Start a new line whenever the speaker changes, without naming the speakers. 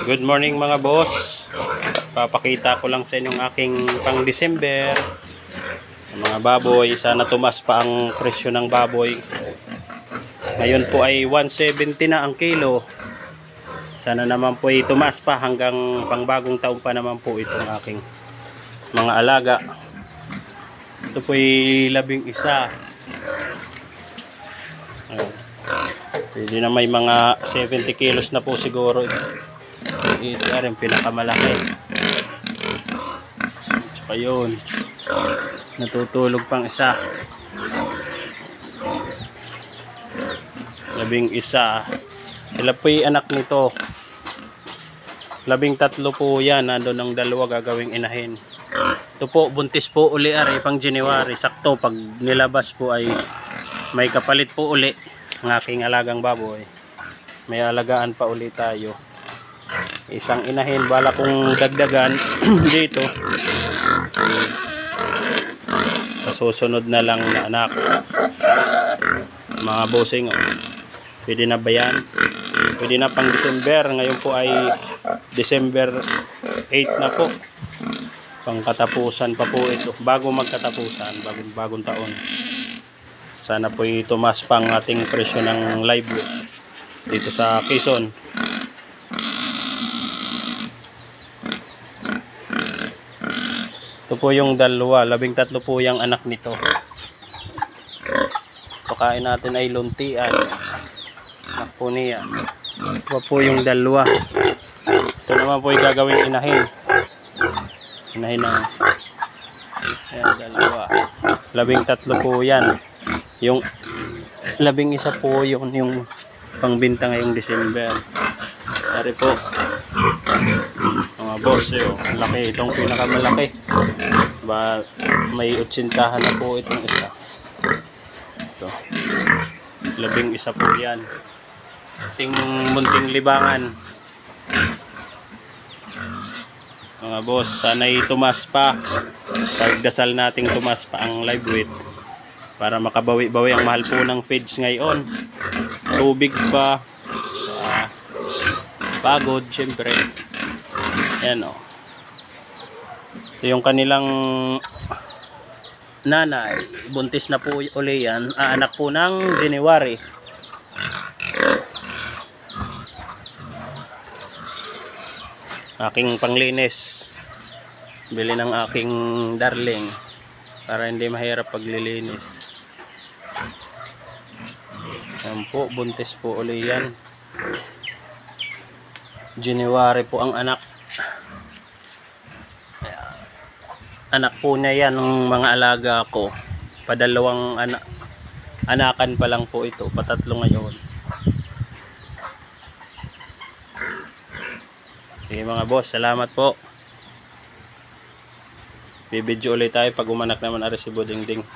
Good morning mga boss. Papakita ko lang sa inyo ang aking pang December mga baboy. Sana tumas pa ang presyo ng baboy. Ngayon po ay 170 na ang kilo. Sana naman po ay tumas pa hanggang pang bagong taon pa naman po itong aking mga alaga. Ito po ay 11. Pwede na may mga 70 kilos na po siguro. Ito rin pinakamalaki. Tsaka yun, natutulog pang isa. 11. Sila po yung anak nito. 13 po yan. Nandun ang dalawa gagawing inahin. Ito po, buntis po uli ari pang January. Sakto pag nilabas po ay may kapalit po uli ang aking alagang baboy. May alagaan pa uli tayo. Isang inahin, bala kong dagdagan dito sa susunod na lang na anak. Mga bossing, pwede na ba yan? Pwede na pang December. Ngayon po ay December 8 na po. Pang katapusan pa po ito, bago magkatapusan, bagong taon. Sana po tumas pang ating presyo ng live dito sa Quezon. Ito po yung dalawa, 13 po yung anak nito. Pakain natin ay luntian. Anak po niya. Ito po yung dalawa. Ito naman po yung gagawing inahin. Inahin na. Ayan, dalawa. 13 po yan. Yung 11 po yung pangbinta ngayong December. Dari po. Mga boss, laki itong pinakamalaki. May 80 na po itong isa. Ito. 11 po yan. Ating munting libangan. Mga boss, sana'y tumas pa. Pagdasal nating tumas pa ang live weight para makabawi-bawi ang mahal po ng feeds ngayon. Tubig pa sa pagod, syempre. Ayan o. Ito yung kanilang nanay. Buntis na po uli yan. Anak po ng January. Aking panglinis. Bili ng aking darling. Para hindi mahirap paglilinis. Ayan po. Buntis po uli yan. January po ang anak. Anak po niya yan ng mga alaga ko. Padalawang anakan pa lang po ito. Patatlo ngayon. Sige mga boss, salamat po. Bibidyo ulit tayo pag umanak naman ari si Budingding.